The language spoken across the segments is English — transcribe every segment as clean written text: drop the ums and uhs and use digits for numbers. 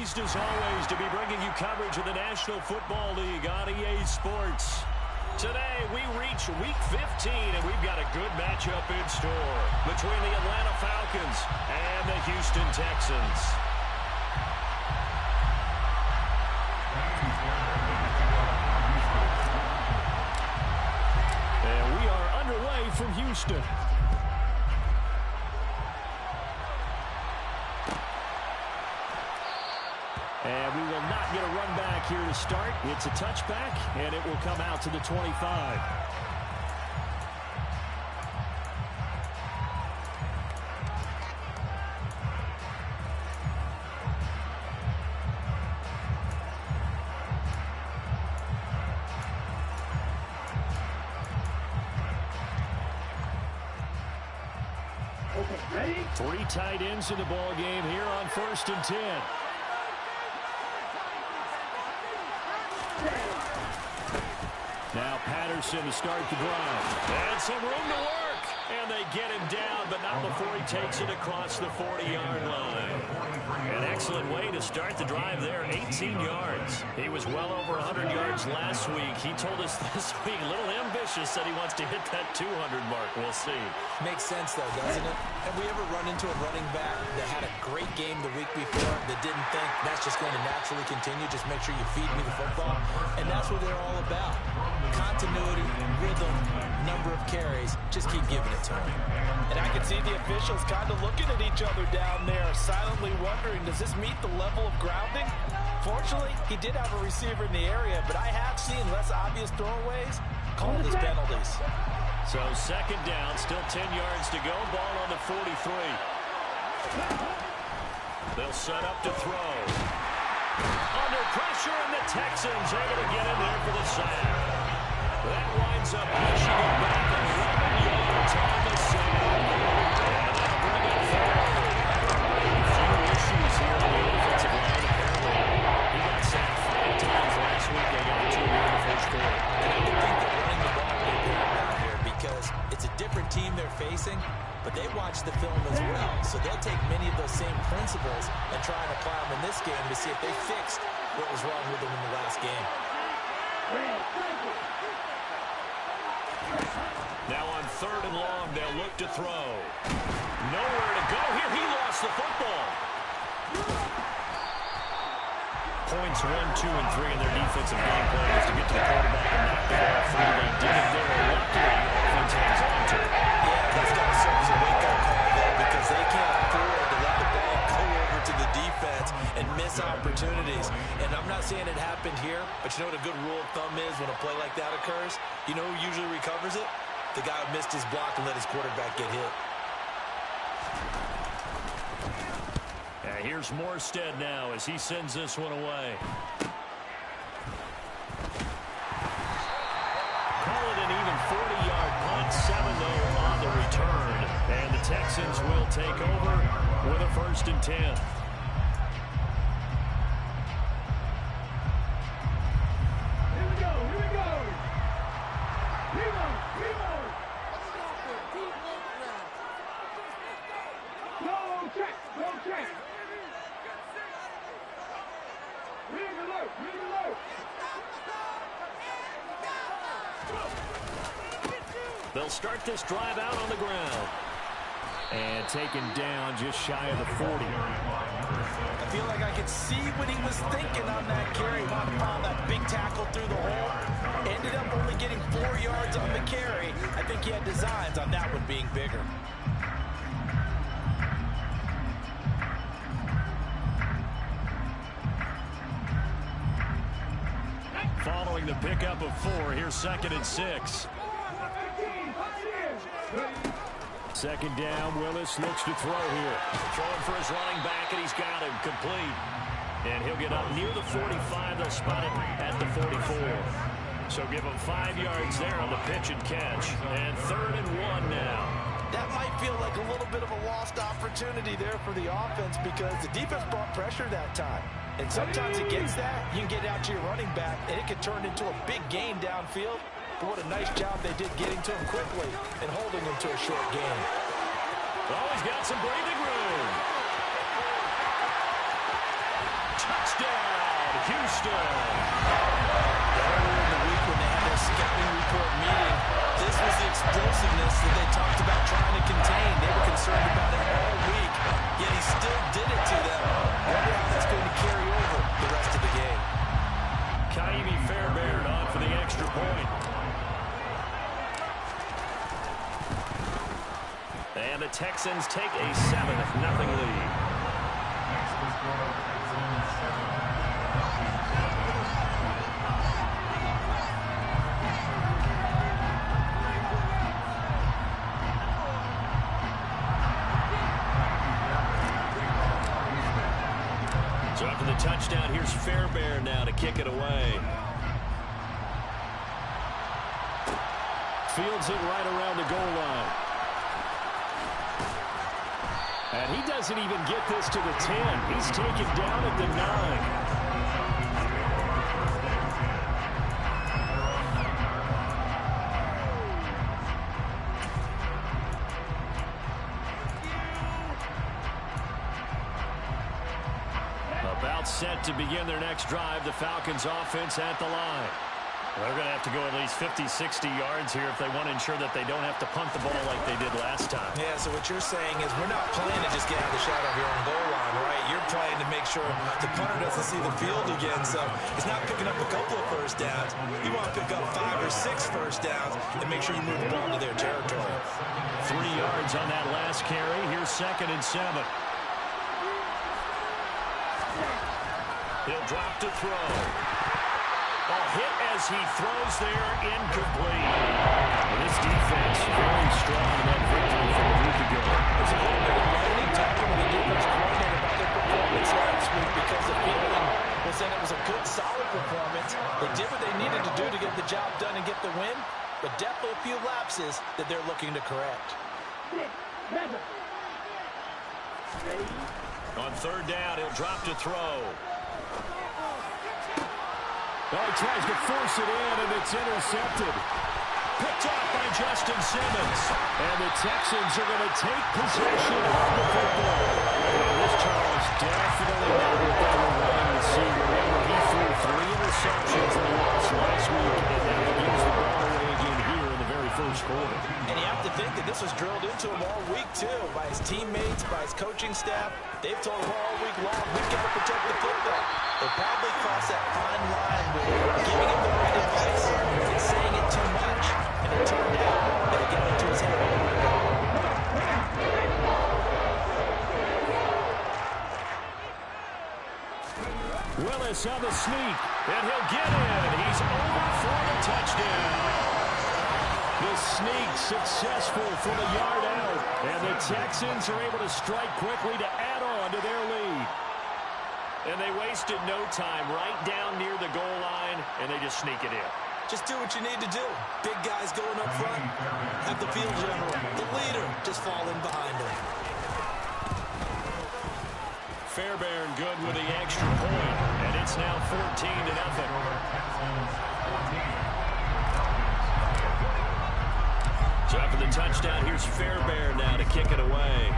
pleased as always to be bringing you coverage of the National Football League on EA Sports. Today we reach Week 15, and we've got a good matchup in store between the Atlanta Falcons and the Houston Texans. And we are underway from Houston. And we will not get a run back here to start. It's a touchback, and it will come out to the 25. Okay, ready? 3 tight ends in the ball game here on 1st and 10. Now Patterson to start the drive. And some room to work. And they get him down, but not before he takes it across the 40-yard line. An excellent way to start the drive there, 18 yards. He was well over 100 yards last week. He told us this week, a little ambitious, that he wants to hit that 200 mark. We'll see. Makes sense, though, doesn't it? Have we ever run into a running back that had a great game the week before that didn't think that's just going to naturally continue? Just make sure you feed me the football. And that's what they're all about. Continuity, rhythm, number of carries. Just keep giving it to him. And I can see the officials kind of looking at each other down there, silently wondering, does this meet the level of grounding? Fortunately, he did have a receiver in the area, but I have seen less obvious throwaways called as penalties. So 2nd down, still 10 yards to go. Ball on the 43. They'll set up to throw. Under pressure, and the Texans able to get in there for the sack. That winds up pushing it back 11 yards on the sack. And that'll bring it forward. A few issues here on the offensive line. Apparently, he got sacked 5 times last week. They got 2 in the first quarter. And I would think that running the ball would be paramount here because it's a different team they're facing, but they watch the film as well. So they'll take many of those same principles and try and apply them in this game to see if they fixed what was wrong with them in the last game. Now on 3rd and long, they'll look to throw. Nowhere to go here. He lost the football. Points 1, 2, and 3 in their defensive game plan is to get to the quarterback and knock the ball free. They did it there. Luckily, the offense hangs on to it. Yeah, that's got to serve as a wake-up call, though, because they can't afford to let the ball go over to the defense and miss opportunities. And I'm not saying it happened here, but you know what a good rule of thumb is when a play like that occurs? You know who usually recovers it? The guy who missed his block and let his quarterback get hit. Here's Morstead now as he sends this one away. Call it an even 40-yard punt, 7 though on the return. And the Texans will take over with a 1st and 10. Here we go, here we go. Reload, reload. No check, no check. They'll start this drive out on the ground. And taken down just shy of the 40. I feel like I could see what he was thinking on that carry. Found that big tackle through the hole. Ended up only getting 4 yards on the carry. I think he had designs on that one being bigger. Following the pickup of 4, here's 2nd and 6. 2nd down, Willis looks to throw here. Throwing for his running back, and he's got him complete. And he'll get up near the 45. They'll spot it at the 44. So give him 5 yards there on the pitch and catch. And 3rd and 1 now. That might feel like a little bit of a lost opportunity there for the offense because the defense brought pressure that time. And sometimes against that, you can get out to your running back, and it can turn into a big gain downfield. But what a nice job they did getting to him quickly and holding him to a short gain. Oh, he's got some breathing room. Touchdown, Houston. Earlier in the week when they had their scouting report meeting, this was the explosiveness that they talked about trying to contain. They were concerned about it all week, yet he still did it to them. Wonder how that's going to carry over the rest of the game. Kaimi Fairbairn on for the extra point. And the Texans take a 7-0 lead. So after the touchdown, here's Fairbairn now to kick it away. Fields it right around the goal line. And he doesn't even get this to the 10. He's taken down at the 9. About set to begin their next drive, the Falcons offense at the line. They're going to have to go at least 50, 60 yards here if they want to ensure that they don't have to punt the ball like they did last time. Yeah, so what you're saying is we're not playing to just get out of the shadow here on goal line, right? You're playing to make sure the punter doesn't see the field again, so it's not picking up a couple of first downs. You want to pick up 5 or 6 first downs and make sure you move the ball into their territory. 3 yards on that last carry. Here's 2nd and 7. He'll drop to throw. A hit as he throws there, incomplete. This defense very strong in that victory from a week ago. There's a little bit of learning talking with the defense coordinator about their performance last week because the feeling was that it was a good, solid performance. They did what they needed to do to get the job done and get the win, but definitely a few lapses that they're looking to correct. On 3rd down, he'll drop to throw. Oh, he tries to force it in, and it's intercepted. Picked off by Justin Simmons. And the Texans are going to take possession of the football. And this Charles definitely not what they were wanting to see. Remember, he threw 3 interceptions in the loss last week, and now he gives the ball away again here in the very first quarter. And you have to think that this was drilled into him all week, too, by his teammates, by his coaching staff. They've told him all week long, we've got to protect the football. They probably crossed that fine line with giving him the right advice and saying it too much. And it turned out that it got into his head. Willis on the sneak, and he'll get in. He's over for the touchdown. The sneak successful from a yard out, and the Texans are able to strike quickly to add on to their lead. And they wasted no time right down near the goal line, and they just sneak it in. Just do what you need to do. Big guys going up front. Have the field general, the leader, just fall in behind him. Fairbairn good with the extra point, and it's now 14-0. So after the touchdown, here's Fairbairn now to kick it away.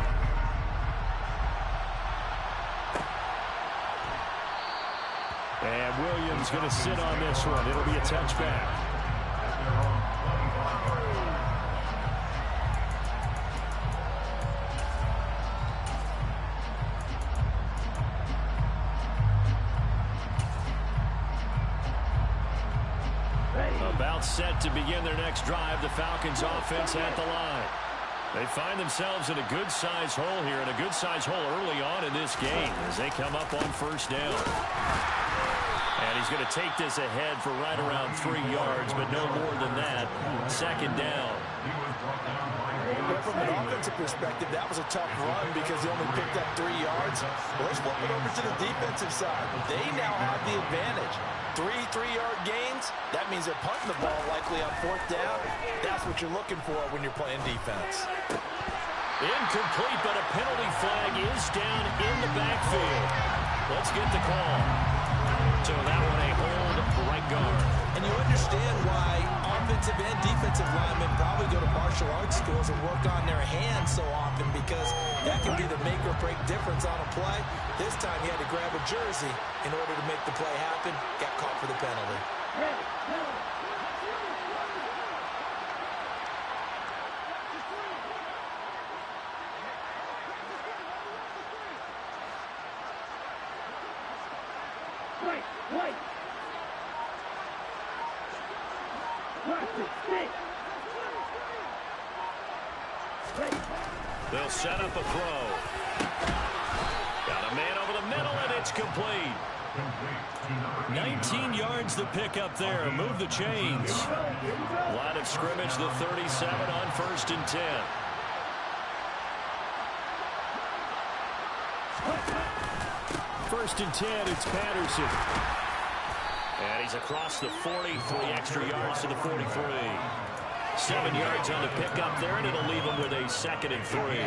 And Williams going to sit on this one. It'll be a touchback. About set to begin their next drive, the Falcons offense at the line. They find themselves in a good-sized hole here, and a good-sized hole early on in this game as they come up on 1st down. And he's going to take this ahead for right around 3 yards, but no more than that. 2nd down. From an offensive perspective, that was a tough run because he only picked up 3 yards. Well, let's flip it over to the defensive side. They now have the advantage. 3 3-yard gains, that means they're punting the ball likely on 4th down. That's what you're looking for when you're playing defense. Incomplete, but a penalty flag is down in the backfield. Let's get the call. So that one a hold right guard. And And you understand why offensive and defensive linemen probably go to martial arts schools and work on their hands so often, because that can be the make or break difference on a play. This time he had to grab a jersey in order to make the play happen. Got caught for the penalty. Wait. They'll set up a throw. Got a man over the middle, and it's complete. 19 yards to pick up there. Move the chains. Line of scrimmage, the 37 on 1st and 10. First and 10, it's Patterson. And he's across the 40, 3 extra yards to the 43. 7 yards on the pickup there, and it'll leave him with a 2nd and 3.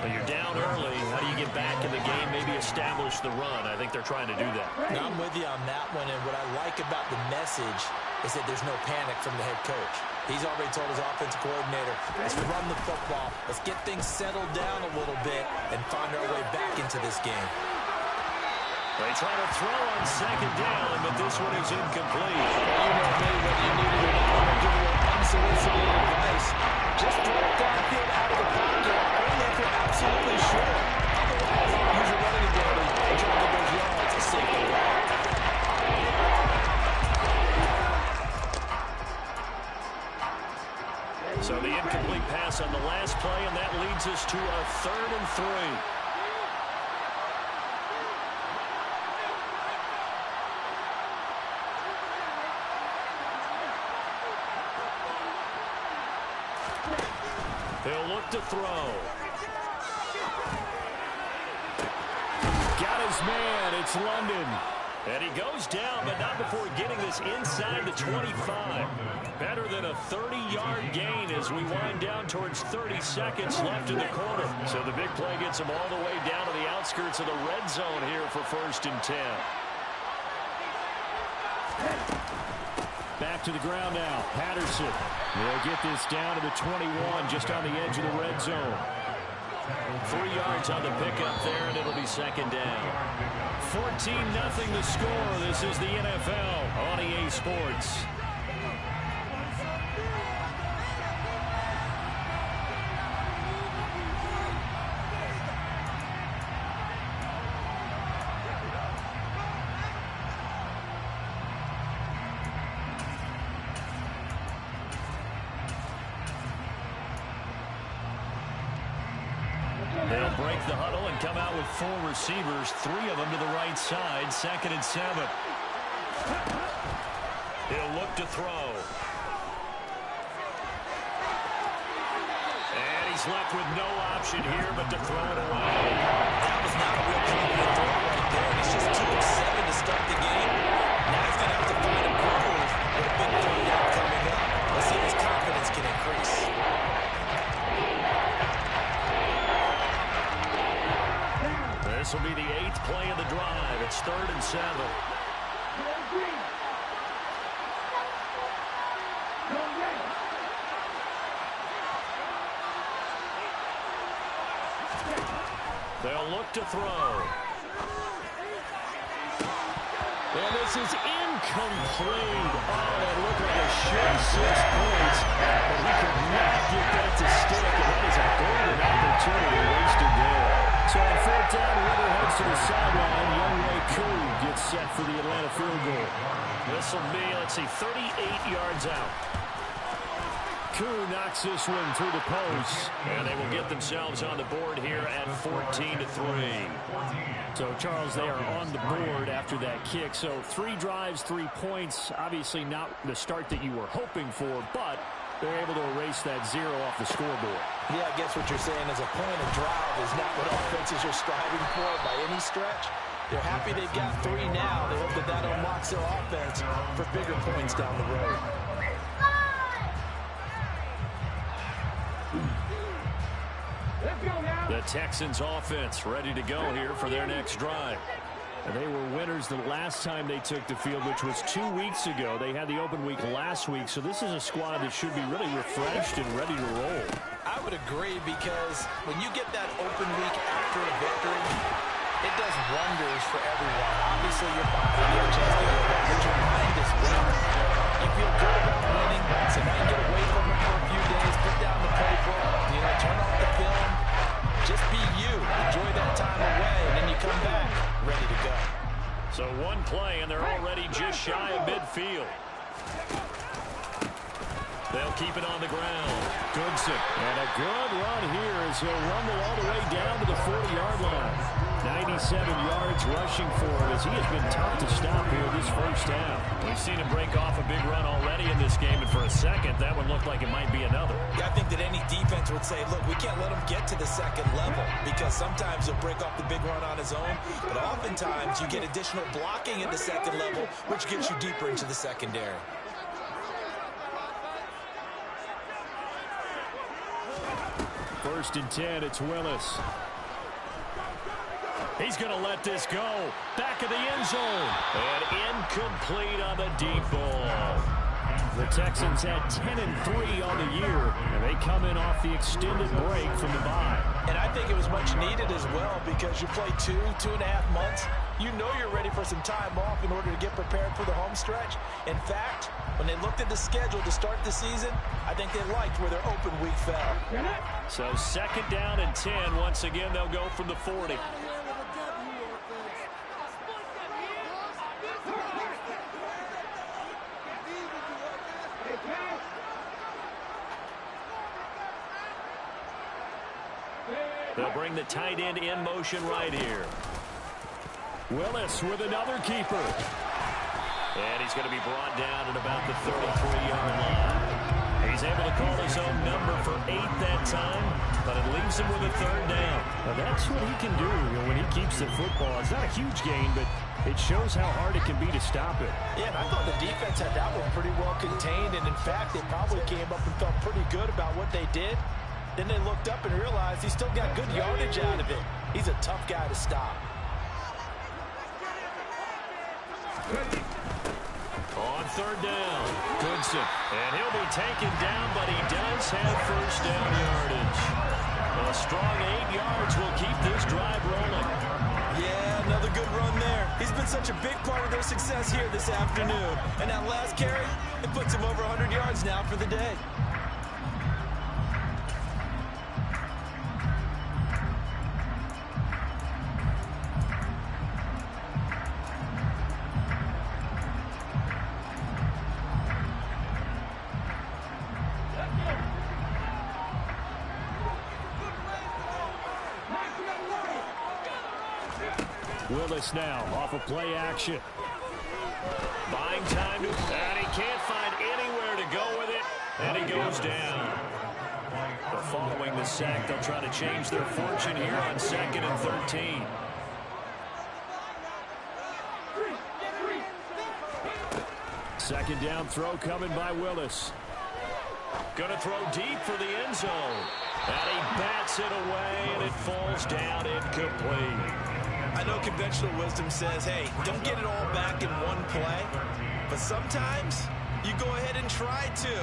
But you're down early. How do you get back in the game, maybe establish the run? I think they're trying to do that. Now, I'm with you on that one, and what I like about the message is that there's no panic from the head coach. He's already told his offensive coordinator, let's run the football, let's get things settled down a little bit, and find our way back into this game. They try to throw on 2nd down, but this one is incomplete. You know me, whether you need it or not, I'm going to give you unsolicited advice. Just throw it downfield out of the pocket, only if you're absolutely sure. Otherwise, use your running ability and try to get those yards as safely away. So the incomplete pass on the last play, and that leads us to a 3rd and 3. He'll look to throw. Got his man. It's London. And he goes down, but not before getting this inside the 25. Better than a 30-yard gain as we wind down towards 30 seconds left in the quarter. So the big play gets him all the way down to the outskirts of the red zone here for 1st and 10. Back to the ground now. Patterson will get this down to the 21, just on the edge of the red zone. 3 yards on the pickup there, and it'll be 2nd down. 14-0 the score. This is the NFL on EA Sports. They'll break the huddle and come out with 4 receivers, 3 of them to the right side, 2nd and 7. He'll look to throw. And he's left with no option here but to throw it away. That was not a real confident throw right there. He's just 2 of 7 to start the game. Now he's going to have to find a groove with a big 3rd down coming up. Let's see if his confidence can increase. This will be the 8th play of the drive. It's 3rd and 7. They'll look to throw. And this is incomplete. Oh, that looked like a sure 6 points. But he could not get that to stick. And that is a golden opportunity wasted there. So on 4th down, Ritter heads to the sideline. Young Ray Koo gets set for the Atlanta field goal. This will be, let's see, 38 yards out. Koo knocks this one through the post, and they will get themselves on the board here at 14-3. So, Charles, they are on the board after that kick. So 3 drives, 3 points. Obviously not the start that you were hoping for, but they're able to erase that 0 off the scoreboard. Yeah, I guess what you're saying is a point of drive is not what offenses are striving for by any stretch. They're happy they've got 3 now. They hope that that unlocks their offense for bigger points down the road. Let's go now. The Texans offense ready to go here for their next drive. And they were winners the last time they took the field, which was 2 weeks ago. They had the open week last week, so this is a squad that should be really refreshed and ready to roll. I would agree, because when you get that open week after a victory, it does wonders for everyone. Obviously, your body, your chest, but your mind is winning. You feel good about winning, so now you get away from it for a few days, put down the playbook, turn off the film, just be you. Enjoy that time away, and then you come back ready to go. So one play, and they're already just shy of midfield. They'll keep it on the ground. Goodson. And a good run here as he'll rumble all the way down to the 40-yard line. 97 yards rushing for him as he has been tough to stop here this first half. We've seen him break off a big run already in this game, and for a second, that one looked like it might be another. Yeah, I think that any defense would say, look, we can't let him get to the second level, because sometimes he'll break off the big run on his own, but oftentimes you get additional blocking at the second level, which gets you deeper into the secondary. First and 10, it's Willis. He's going to let this go. Back of the end zone. And incomplete on the deep ball. The Texans had 10-3 on the year, and they come in off the extended break from the bye. And I think it was much needed as well, because you play 2.5 months. You know you're ready for some time off in order to get prepared for the home stretch. In fact, when they looked at the schedule to start the season, I think they liked where their open week fell. So second down and 10. Once again, they'll go from the 40. They'll bring the tight end in motion right here. Willis with another keeper. And he's going to be brought down at about the 33-yard line. He's able to call his own number for 8 that time, but it leaves him with a third down. Now that's what he can do when he keeps the football. It's not a huge gain, but it shows how hard it can be to stop it. Yeah, and I thought the defense had that one pretty well contained, and in fact, they probably came up and felt pretty good about what they did. Then they looked up and realized he still got good yardage out of it. He's a tough guy to stop. On third down, Goodson. And he'll be taken down, but he does have first down yardage. A strong 8 yards will keep this drive rolling. Yeah, another good run there. He's been such a big part of their success here this afternoon. And that last carry, it puts him over 100 yards now for the day. Willis now off of play action. Buying time, and he can't find anywhere to go with it, and he goes down. But following the sack, they'll try to change their fortune here on 2nd and 13. Second down throw coming by Willis. Gonna throw deep for the end zone. And he bats it away, and it falls down incomplete. I know conventional wisdom says, hey, don't get it all back in one play. But sometimes you go ahead and try to.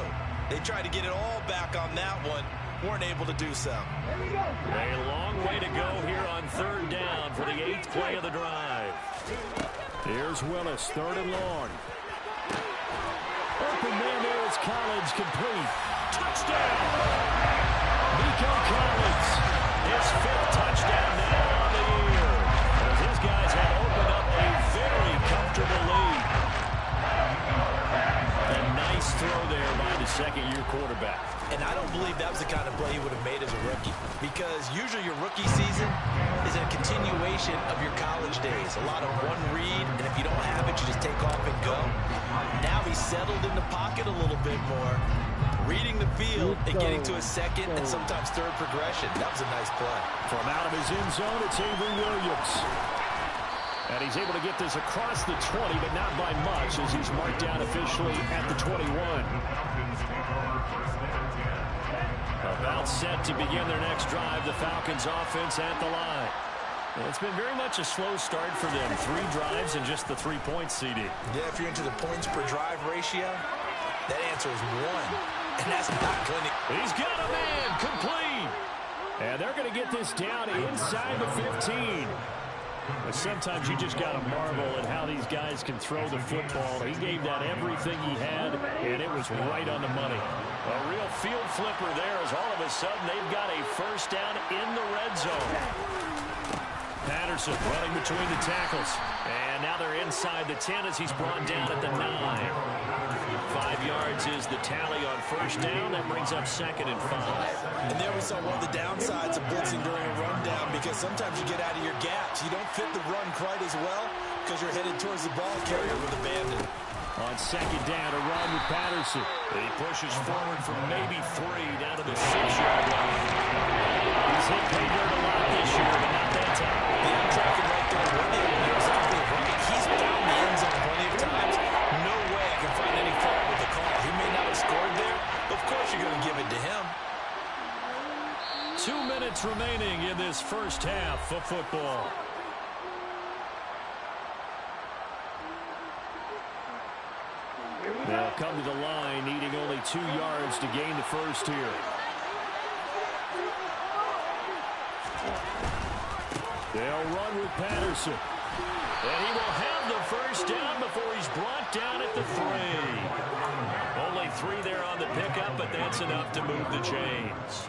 They tried to get it all back on that one. Weren't able to do so. A long way to go here on third down for the 8th play of the drive. Here's Willis, third and long. Open man there is Collins, complete. Touchdown! Nico Collins, his 5th touchdown now on the year. As his guys have opened up a very comfortable lead. A nice throw there by the second-year quarterback. And I don't believe that was the kind of play he would have made as a rookie, because usually your rookie season is a continuation of your college days. A lot of one read, and if you don't have it, you just take off and go. Now he's settled in the pocket a little bit more, reading the field and getting to a second and sometimes third progression. That was a nice play. From out of his end zone, it's Avery Williams. And he's able to get this across the 20, but not by much, as he's marked down officially at the 21. About set to begin their next drive, the Falcons offense at the line. Well, it's been very much a slow start for them. 3 drives and just the 3 points, CD. Yeah, if you're into the points per drive ratio, that answer is 1. And that's not going to... He's got a man complete. And they're going to get this down inside the 15. But sometimes you just got to marvel at how these guys can throw the football. He gave that everything he had, and it was right on the money. A real field flipper there as all of a sudden they've got a first down in the red zone. Patterson running between the tackles. And now they're inside the 10 as he's brought down at the 9. 5 yards is the tally on first down. That brings up 2nd and 5. And there we saw one of the downsides of blitzing during a rundown, because sometimes you get out of your gaps. You don't fit the run quite as well because you're headed towards the ball carrier with abandon. On 2nd down, a run with Patterson. He pushes forward from maybe 3 down to the 6-yard line. He's hit pay dirt a lot this year, but not that time. Yeah, I'm tracking right there. You're exactly right. He's found the end zone plenty of times. No way I can find any fault with the call. He may not have scored there. Of course you're going to give it to him. 2 minutes remaining in this first half of football. They'll come to the line, needing only 2 yards to gain the first here. They'll run with Patterson. And he will have the first down before he's brought down at the 3. Only 3 there on the pickup, but that's enough to move the chains.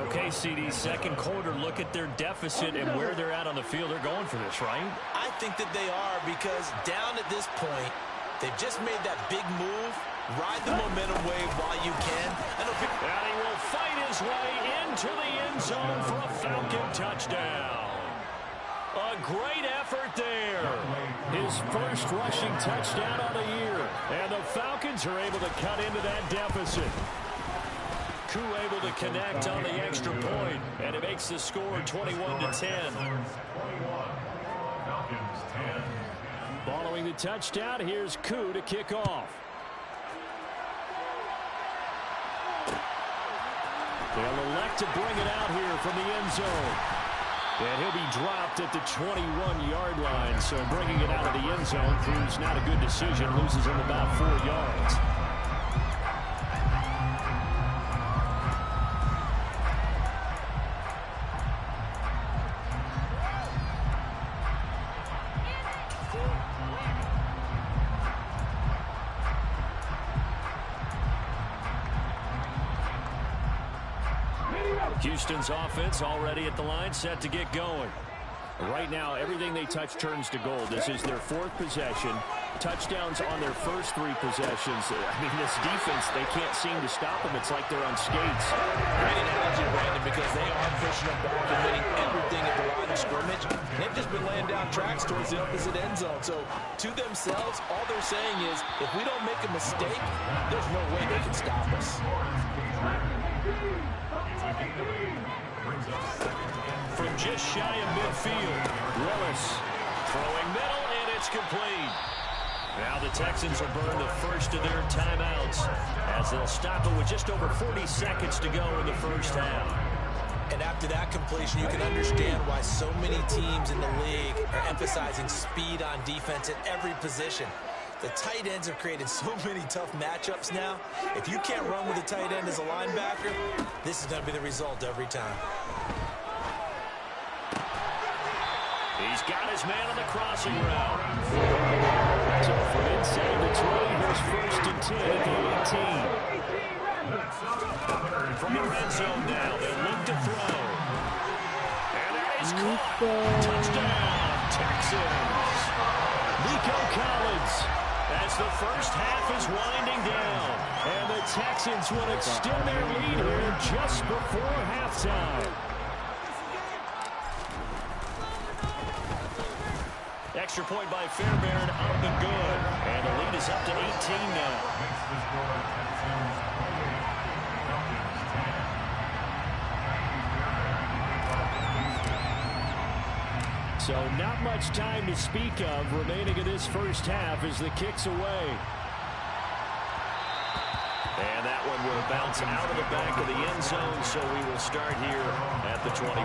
Okay, CD, second quarter, look at their deficit and where they're at on the field. They're going for this, right? I think that they are, because down at this point, they've just made that big move. Ride the momentum wave while you can. And he will fight his way into the end zone for a Falcon touchdown. A great effort there. His first rushing touchdown of the year. And the Falcons are able to cut into that deficit. Koo able to connect on the extra point, and it makes the score 21-10. Following the touchdown, here's Koo to kick off. They'll elect to bring it out here from the end zone. And he'll be dropped at the 21-yard line. So bringing it out of the end zone proves not a good decision. Loses him about 4 yards. Houston's offense already at the line, set to get going. Right now, everything they touch turns to gold. This is their 4th possession. Touchdowns on their first 3 possessions. I mean, this defense, they can't seem to stop them. It's like they're on skates. Great analogy, Brandon, because they are pushing them back and winning everything at the line of scrimmage. They've just been laying down tracks towards the opposite end zone. So, to themselves, all they're saying is, if we don't make a mistake, there's no way they can stop us. From just shy of midfield, Willis throwing middle, and it's complete. Now the Texans will burn the first of their timeouts as they'll stop it with just over 40 seconds to go in the first half. And after that completion, you can understand why so many teams in the league are emphasizing speed on defense at every position. The tight ends have created so many tough matchups now. If you can't run with a tight end as a linebacker, this is going to be the result every time. He's got his man on the crossing route. So from inside the 20, here's 1st and 10 at the 18. From the red zone now, they'll look to throw. And that is caught. Touchdown, Texans. Nico Collins, as the first half is winding down. And the Texans will extend their lead here just before halftime. Extra point by Fairbairn up and good. And the lead is up to 18 now. So not much time to speak of remaining in this first half as the kick's away. And that one will bounce out of the back of the end zone, so we will start here at the 25.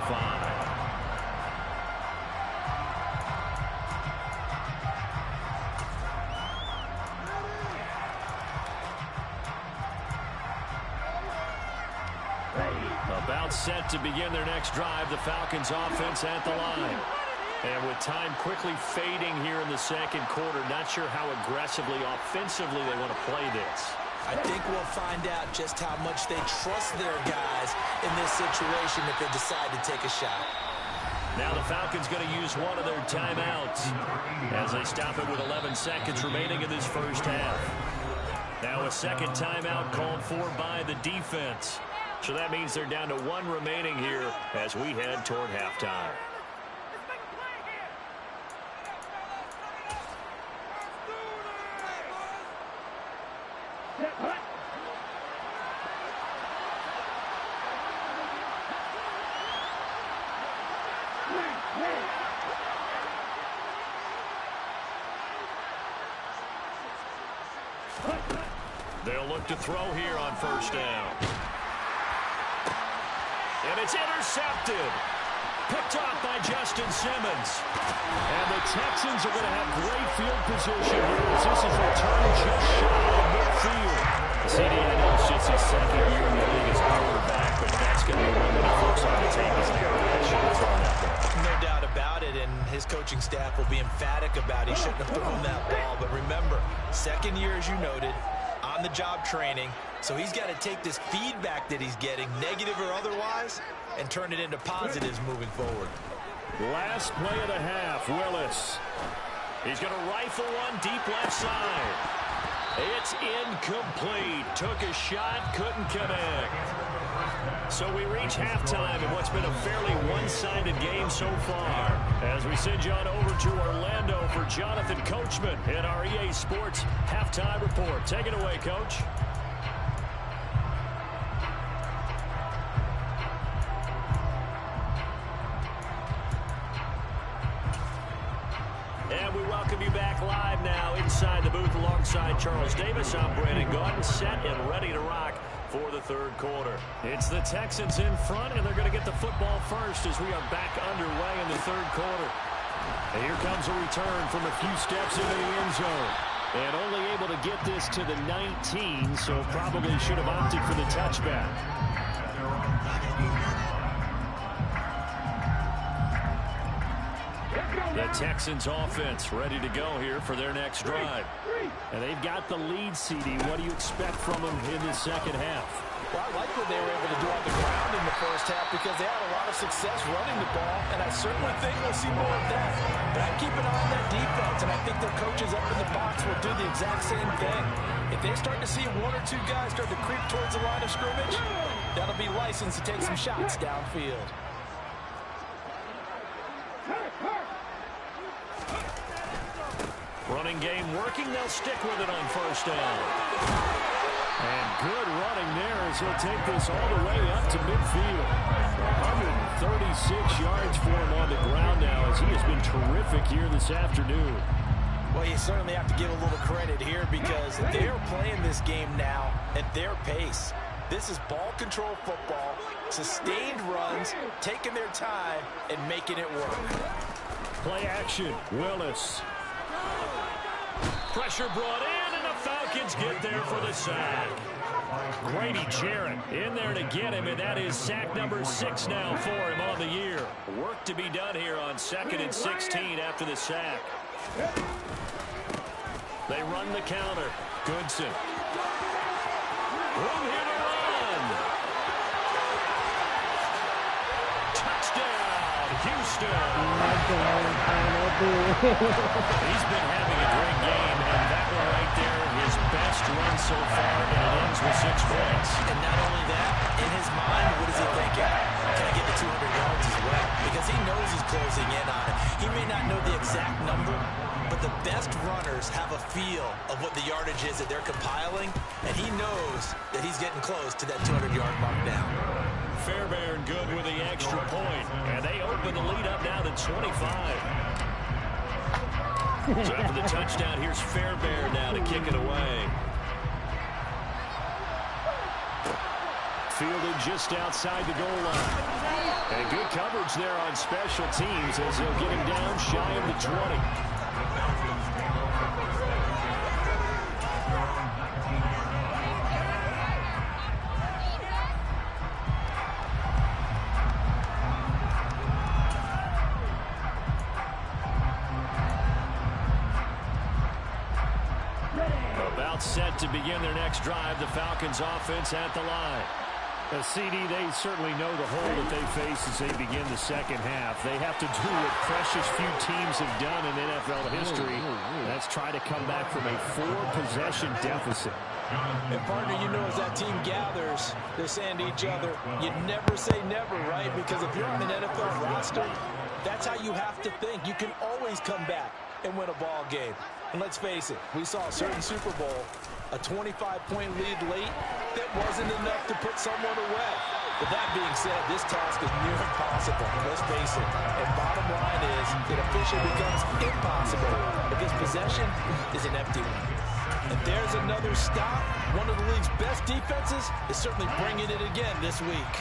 timeout set to begin their next drive. The Falcons offense at the line. And with time quickly fading here in the second quarter, not sure how aggressively, offensively they want to play this. I think we'll find out just how much they trust their guys in this situation if they decide to take a shot. Now the Falcons going to use one of their timeouts as they stop it with 11 seconds remaining in this first half. Now a second timeout called for by the defense. So that means they're down to one remaining here as we head toward halftime. They'll look to throw here on first down. And it's intercepted. Picked off by Justin Simmons. And the Texans are going to have great field position here as this is returned just shy of midfield. CD, I know it's just his second year in the league as quarterback, but that's going to be one that he looks on the tape as I should have thrown that ball. No doubt about it, and his coaching staff will be emphatic about it. He shouldn't have thrown that ball. But remember, second year, as you noted, on-the-job training, so he's got to take this feedback that he's getting, negative or otherwise, and turn it into positives moving forward. Last play of the half, Willis. He's going to rifle one deep left side. It's incomplete. Took a shot, couldn't connect. So we reach halftime in what's been a fairly one-sided game so far. As we send you on over to Orlando for Jonathan Coachman in our EA Sports Halftime Report. Take it away, Coach. And we welcome you back live now inside the booth alongside Charles Davis. I'm Brandon Gordon, set and ready to rock for the third quarter. It's the Texans in front, and they're going to get the football first as we are back underway in the third quarter. And here comes a return from a few steps into the end zone. And only able to get this to the 19, so probably should have opted for the touchback. The Texans offense ready to go here for their next drive. And they've got the lead, CD. What do you expect from them in the second half? Well, I like what they were able to do on the ground in the first half because they had a lot of success running the ball, and I certainly think we'll see more of that. But I keep an eye on that defense, and I think their coaches up in the box will do the exact same thing. If they start to see one or two guys start to creep towards the line of scrimmage, that'll be licensed to take some shots downfield. Running game working. They'll stick with it on first down. And good running there as he'll take this all the way up to midfield. 136 yards for him on the ground now as he has been terrific here this afternoon. Well, you certainly have to give a little credit here because they're playing this game now at their pace. This is ball control football, sustained runs, taking their time, and making it work. Play action, Willis. Pressure brought in, and the Falcons get there for the sack. Grady Jarrett in there to get him, and that is sack number 6 now for him on the year. Work to be done here on 2nd and 16 after the sack. They run the counter. Goodson. Room here to run. Touchdown, Houston. He's been having a great game, and that one right there, his best run so far, and it ends with 6 points. And not only that, in his mind, what is he thinking? Can I get to 200 yards as well? Because he knows he's closing in on it. He may not know the exact number, but the best runners have a feel of what the yardage is that they're compiling, and he knows that he's getting close to that 200-yard mark now. Fairbairn good with the extra point, and they open the lead up now to 25. So after the touchdown, here's Fairbairn now to kick it away. Fielded just outside the goal line. And good coverage there on special teams as they'll get him down shy of the 20. About set to begin their next drive. The Falcons offense at the line. CD, they certainly know the hole that they face as they begin the second half. They have to do what precious few teams have done in NFL history. That's try to come back from a 4-possession deficit. And, partner, you know as that team gathers, they're saying to each other, you never say never, right? Because if you're on an NFL roster, that's how you have to think. You can always come back and win a ball game. And let's face it, we saw a certain Super Bowl, a 25-point lead late, that wasn't enough to put someone away. But that being said, this task is near impossible. Let's face it. And bottom line is, it officially becomes impossible if this possession is an empty one. And there's another stop. One of the league's best defenses is certainly bringing it again this week.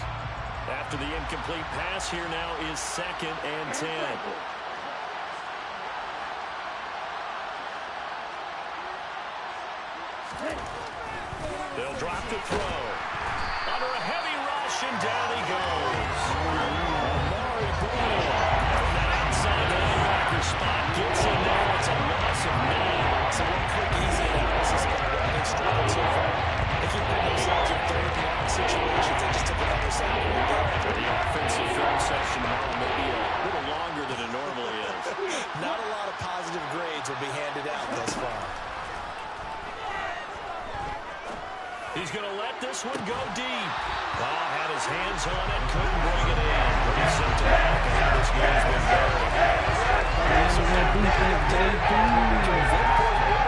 After the incomplete pass, here now is 2nd and 10. They'll drop the throw. Under a heavy rush, and down he goes. Amari Brown from that outside linebacker spot gets in there. It's a loss of 9. So one quick, easy analysis of what they've struggled so far. They keep putting themselves in third and long situations. They just took another sack right there. The offensive film session tomorrow may be a little longer than it normally is. Not a lot of positive grades will be handed out thus far. He's going to let this one go deep. Ball had his hands on it, couldn't bring it in. Pretty symptomatic of how this game's been going. So they've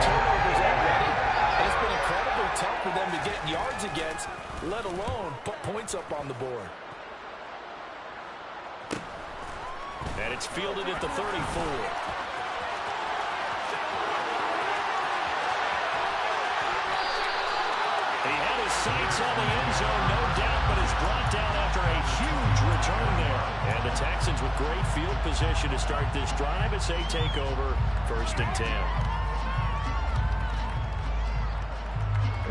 turnovers already. And it's been incredibly tough for them to get yards against, let alone put points up on the board. And it's fielded at the 34. He had his sights on the end zone, no doubt, but is brought down after a huge return there. And the Texans with great field position to start this drive as they take over 1st and 10.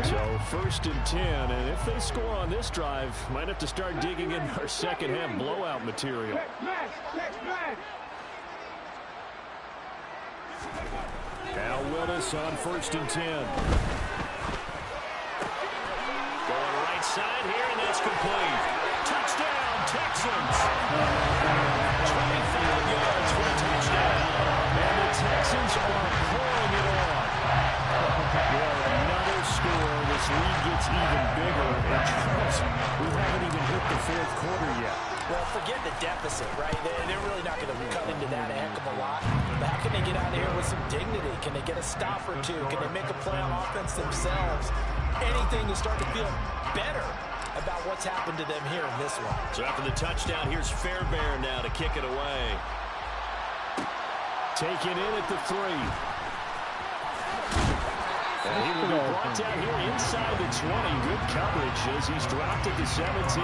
So 1st and 10, and if they score on this drive, might have to start digging in our second half blowout material. Now Willis on 1st and 10. Going right side here, and that's complete. Touchdown, Texans. 25 yards for a touchdown. And the Texans are pouring it on. Well, another score. This lead gets even bigger. And trust me, we haven't even hit the 4th quarter yet. Well, forget the deficit, right? They're really not going to cut into that a heck of a lot. But how can they get out of here with some dignity? Can they get a stop or two? Can they make a play on offense themselves? Anything to start to feel better about what's happened to them here in this one. So after the touchdown, here's Fairbairn now to kick it away. Taken in at the 3. And he will be brought down here inside the 20. Good coverage as he's dropped at the 17.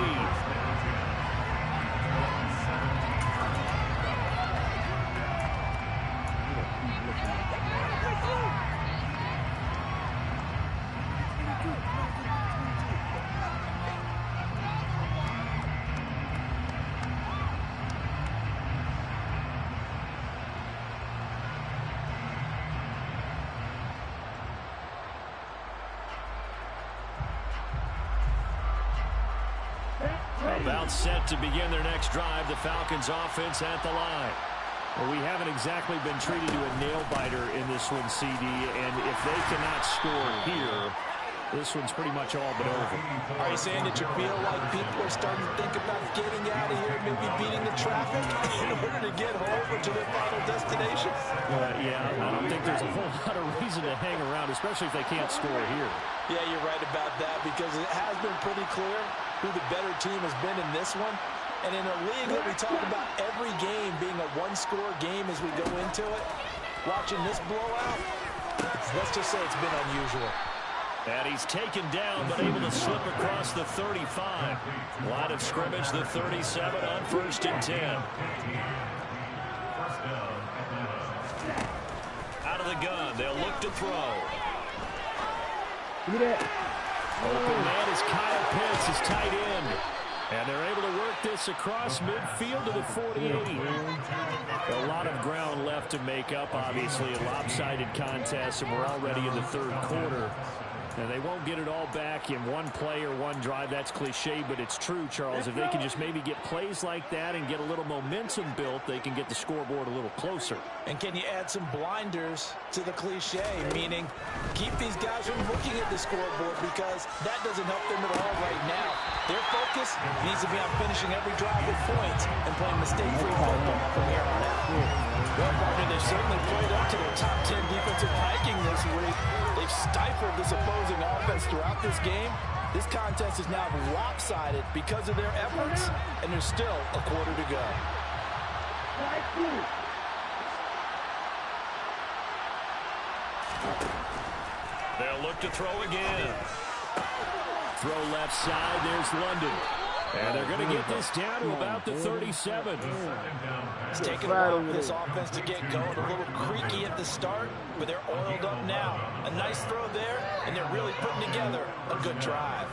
About set to begin their next drive. The Falcons offense at the line. Well, we haven't exactly been treated to a nail-biter in this one, CD, and if they cannot score here, this one's pretty much all but over. Are you saying that you feel like people are starting to think about getting out of here, maybe beating the traffic in order to get home or to their final destination? Yeah, I don't think there's a whole lot of reason to hang around, especially if they can't score here. Yeah, you're right about that because it has been pretty clear who the better team has been in this one. And in a league that we talk about every game being a one-score game as we go into it, watching this blowout, let's just say it's been unusual. And he's taken down, but able to slip across the 35. Line of scrimmage, the 37 on 1st and 10. Out of the gun, they'll look to throw. Open man is Kyle Pitts, his tight end. And they're able to work this across midfield to the 48. A lot of ground left to make up, obviously. A lopsided contest, and we're already in the third quarter. And they won't get it all back in one play or one drive. That's cliche, but it's true, Charles. If they can just maybe get plays like that and get a little momentum built, they can get the scoreboard a little closer. And can you add some blinders to the cliche, meaning keep these guys from looking at the scoreboard, because that doesn't help them at all right now. Their focus needs to be on finishing every drive with points and playing mistake-free football from here on out. Well, partner, they've certainly played up to their top 10 defensive ranking this week. They've stifled this opposing offense throughout this game. This contest is now lopsided because of their efforts, and there's still a quarter to go. They'll look to throw again. Throw left side. There's London. And they're going to get this down to about the 37. It's taken a while for this offense to get going. A little creaky at the start, but they're oiled up now. A nice throw there, and they're really putting together a good drive.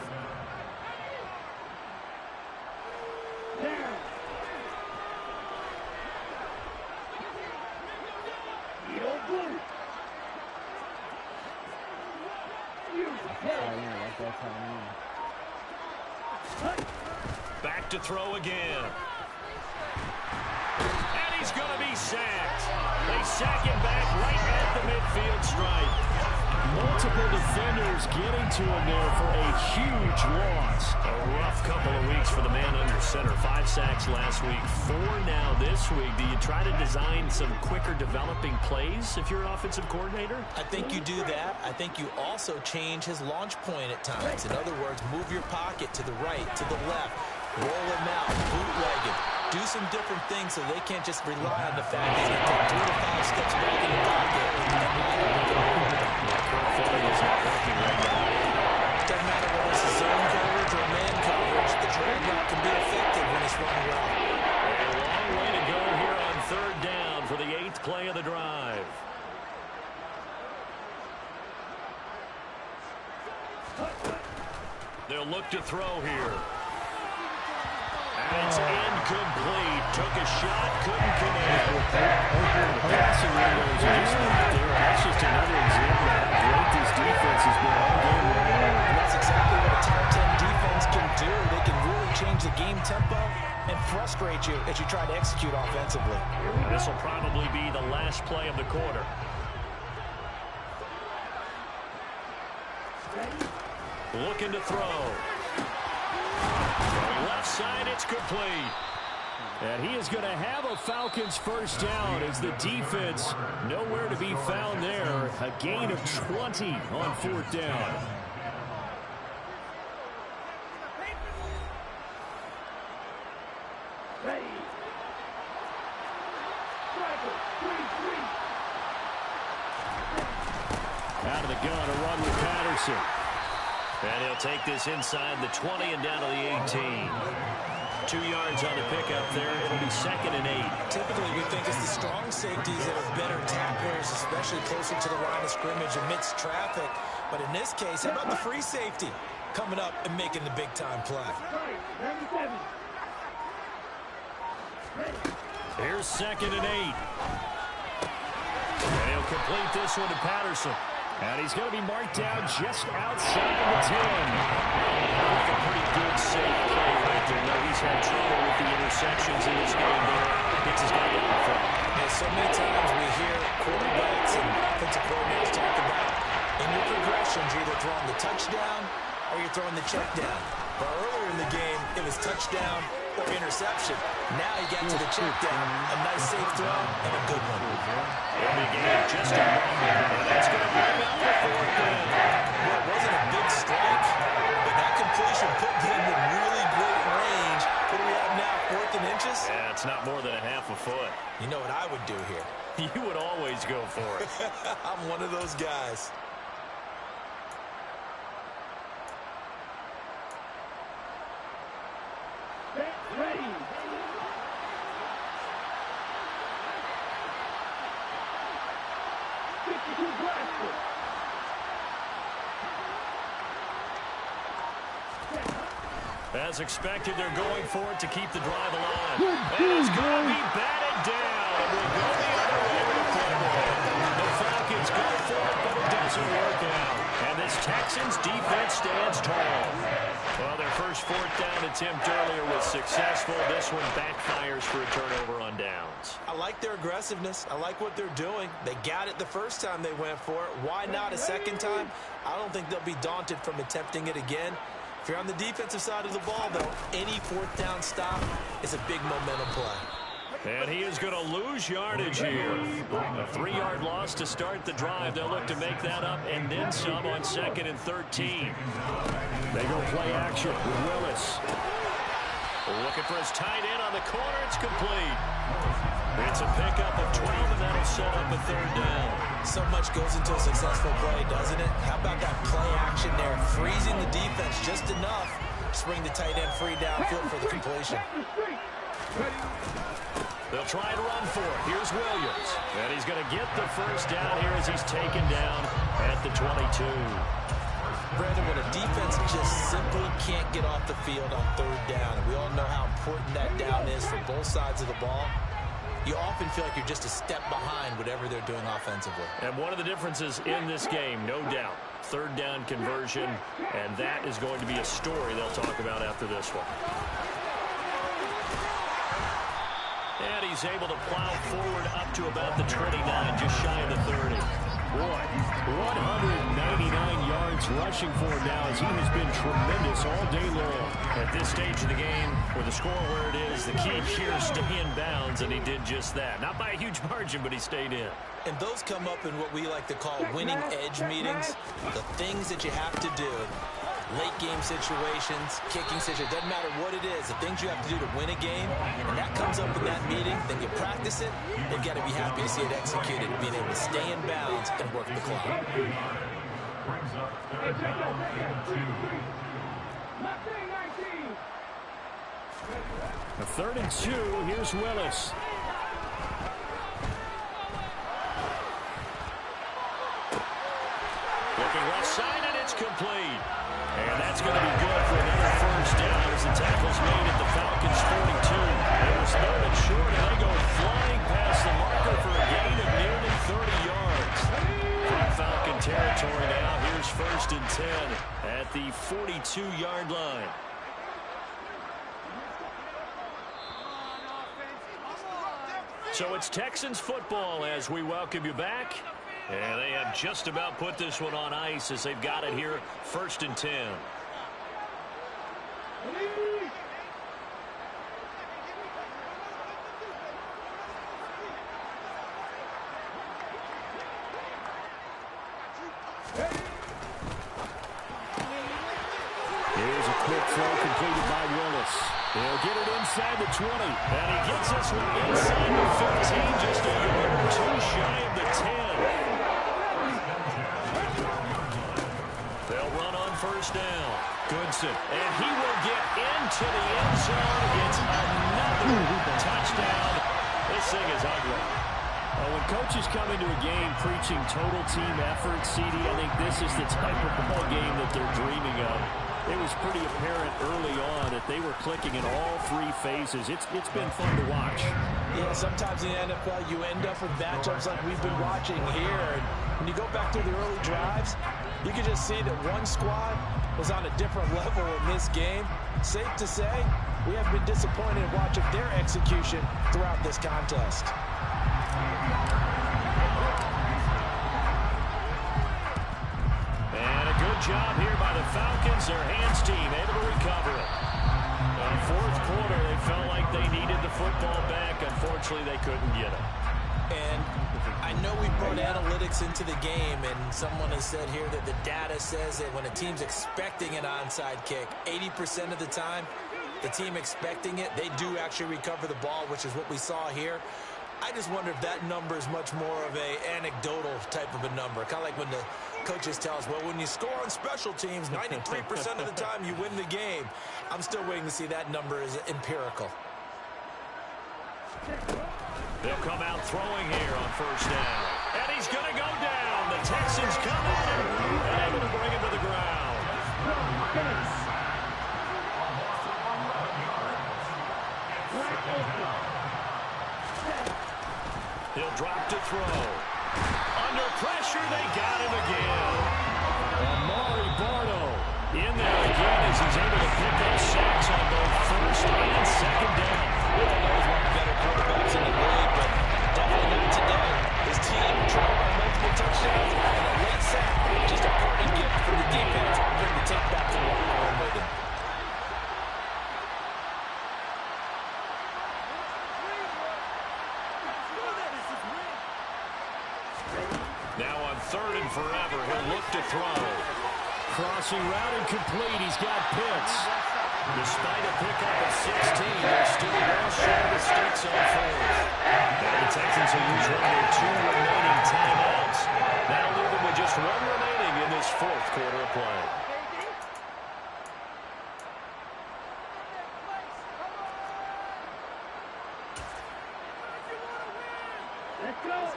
Back to throw again. And he's going to be sacked. They sack him back right at the midfield stripe. Multiple defenders getting to him there for a huge loss. A rough couple of weeks for the man under center. 5 sacks last week, 4 now this week. Do you try to design some quicker developing plays if you're an offensive coordinator? I think you do that. I think you also change his launch point at times. In other words, move your pocket to the right, to the left. Roll him out, bootleg it. Do some different things so they can't just rely on the fact that he's going to take 3 to 5 steps back in the pocket. Doesn't matter whether it's a zone coverage or man coverage. The drag route can be effective when it's run well. A long way to go here on 3rd down for the 8th play of the drive. They'll look to throw here. And it's incomplete. Took a shot, couldn't connect. The passing windows are just not there. That's just another example of how great this defense has been all game long. And that's exactly what a top 10 defense can do. They can really change the game tempo and frustrate you as you try to execute offensively. This will probably be the last play of the quarter. Looking to throw. Left side, it's complete. And he is going to have a Falcons first down as the defense nowhere to be found there. A gain of 20 on 4th down. Ready. Out of the gun, a run with Patterson. And he'll take this inside the 20 and down to the 18. 2 yards on the pickup there. It'll be 2nd and 8. Typically, we think it's the strong safeties that are better tacklers, especially closer to the line of scrimmage amidst traffic. But in this case, how about the free safety coming up and making the big-time play? Here's 2nd and 8. And he'll complete this one to Patterson. And he's going to be marked down just outside the 10. A pretty good safe play right there. No, he's had trouble with the interceptions in this game there. Gets his guy out in front. And so many times we hear quarterbacks and offensive coordinators talk about in your progressions, you're either throwing the touchdown or you're throwing the check down. But earlier in the game, it was touchdown or interception. Now he got to the check down. A nice safe throw and a good one. And the game just a moment. And that's going to bring out the 4th down. Well, it wasn't a big strike, but that completion put them in really great range. What do we have now, 4th and inches? Yeah, it's not more than a half a foot. You know what I would do here? You would always go for it. I'm one of those guys. Ready. As expected, they're going for it to keep the drive alive. And it's going to be batted down. It will go the other way with a football. The Falcons go for it, but it doesn't work out. And this Texans defense stands tall. Well, their first fourth down attempt earlier was successful. This one backfires for a turnover on downs. I like their aggressiveness. I like what they're doing. They got it the first time they went for it. Why not a second time? I don't think they'll be daunted from attempting it again. If you're on the defensive side of the ball, though, any fourth down stop is a big momentum play. And he is going to lose yardage here. A 3-yard loss to start the drive. They'll look to make that up and then some on 2nd and 13. They go play action with Willis. Looking for his tight end on the corner. It's complete. It's a pickup of 12, and that'll set up a 3rd down. So much goes into a successful play, doesn't it? How about that play action there? Freezing the defense just enough to bring the tight end free downfield for the completion. They'll try to run for it. Here's Williams. And he's going to get the first down here as he's taken down at the 22. Brandon, when a defense just simply can't get off the field on 3rd down, and we all know how important that down is for both sides of the ball, you often feel like you're just a step behind whatever they're doing offensively. And one of the differences in this game, no doubt, 3rd down conversion, and that is going to be a story they'll talk about after this one. And he's able to plow forward up to about the 29, just shy of the 30. Boy, 199 yards rushing for him now as he has been tremendous all day long. At this stage of the game, with the score where it is, the key here is stay in bounds, and he did just that. Not by a huge margin, but he stayed in. And those come up in what we like to call winning edge meetings. The things that you have to do, late game situations, kicking situations, doesn't matter what it is, the things you have to do to win a game, and that comes up in that meeting, then you practice it, they've got to be happy to see it executed, being able to stay in bounds and work the clock. A 3rd and 2, here's Willis. Looking left side, and it's complete. And that's going to be good for another first down as the tackle's made at the Falcons' 42. It was 3rd and short, and they go flying past the marker for a gain of nearly 30 yards. From Falcon territory now, here's 1st and 10 at the 42-yard line. So it's Texans football as we welcome you back. And they have just about put this one on ice as they've got it here, 1st and 10. Here's a quick throw completed by Willis. He'll get it inside the 20. And he gets this one inside the 15, just a yard or two shy of the 10. They'll run on 1st down. Goodson. And he will get into the end zone. It's another touchdown. This thing is ugly. When coaches come into a game preaching total team effort, CD, I think this is the type of ball game that they're dreaming of. It was pretty apparent early on that they were clicking in all 3 phases. It's been fun to watch. Yeah, sometimes in the NFL you end up with matchups like we've been watching here. And when you go back to the early drives, you can just see that one squad was on a different level in this game. Safe to say, we have been disappointed in watching their execution throughout this contest. And a good job here by the Falcons. Their hands team able to recover it. In the 4th quarter, they felt like they needed the football back. Unfortunately, they couldn't get it. And I know we brought analytics into the game, and someone has said here that the data says that when a team's expecting an onside kick, 80% of the time, the team expecting it, they do actually recover the ball, which is what we saw here. I just wonder if that number is much more of a anecdotal type of a number. Kind of like when the coaches tell us, well, when you score on special teams, 93% of the time you win the game. I'm still waiting to see that number is empirical. They'll come out throwing here on 1st down. And he's going to go down. The Texans come in and able to bring him to the ground. got him again. In there again as he's able to pick up sacks on both first and second down. Well, there's one of the better quarterbacks in the league, but definitely not today. His team trailed by multiple touchdowns, and a late sack, just a parting gift for the defense. Bring the take back to the locker room with him. Now on 3rd and forever, he'll look to throw. Crossing route and complete. He's got Pitts. Despite a pickup of 16, they're still well short of the sticks on 4th. Now the Texans will use one of their 2 remaining timeouts. That'll leave them with just 1 remaining in this 4th quarter of play. Let's go.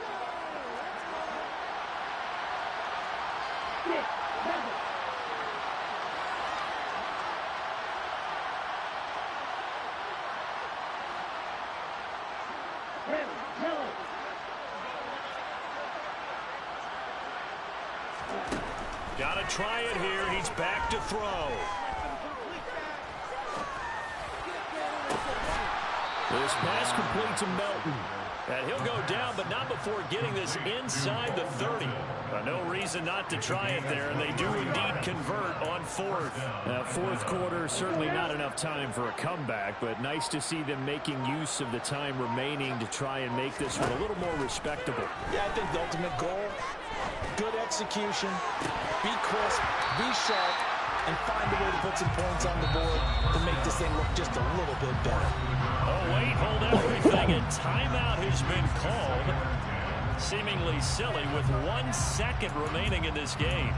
Got to try it here. He's back to throw. This pass complete to Melton. And he'll go down, but not before getting this inside the 30. No reason not to try it there, and they do indeed convert on 4th. 4th quarter, certainly not enough time for a comeback, but nice to see them making use of the time remaining to try and make this one a little more respectable. Yeah, I think the ultimate goal, good execution, be crisp, be sharp, and find a way to put some points on the board to make this thing look just a little bit better. Oh, wait, hold everything. A timeout has been called. Seemingly silly with 1 second remaining in this game.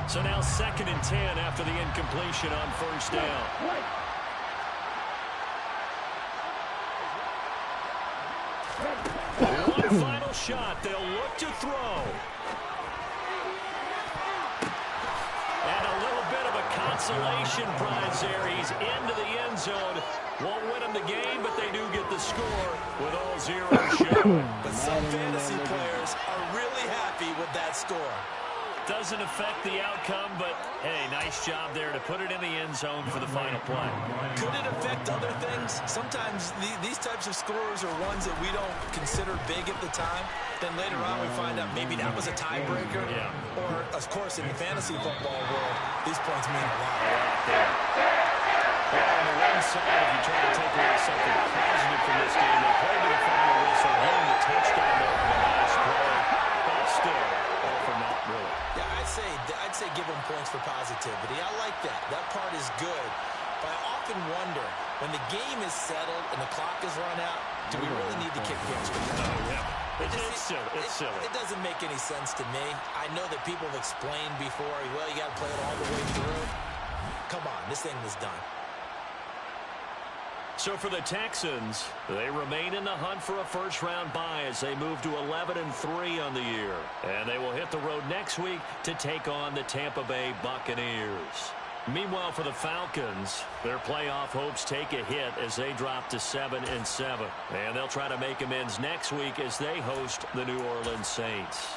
So now 2nd and 10 after the incompletion on 1st down. One final shot. They'll look to throw. And a little bit of a consolation prize there. He's into the end zone. Won't win them the game, but they do get the score with all 0 showing. But some fantasy players are really happy with that score. Doesn't affect the outcome, but, hey, nice job there to put it in the end zone for the final play. Could it affect other things? Sometimes these types of scores are ones that we don't consider big at the time. Then later on we find out maybe that was a tiebreaker. Yeah. Or, of course, in the fantasy football world, these points mean a lot. Well, on the one side, if you try to take away something positive from this game, they played to the final whistle, hitting the touchdown there on the last play, but still, all for not really. Yeah, I'd say give them points for positivity. I like that. That part is good. But I often wonder, when the game is settled and the clock is run out, do we really need to kick the extra point? Oh, yeah. It's silly. It doesn't make any sense to me. I know that people have explained before, well, you got to play it all the way through. Come on, this thing was done. So for the Texans, they remain in the hunt for a first-round bye as they move to 11-3 on the year. And they will hit the road next week to take on the Tampa Bay Buccaneers. Meanwhile, for the Falcons, their playoff hopes take a hit as they drop to 7-7. And they'll try to make amends next week as they host the New Orleans Saints.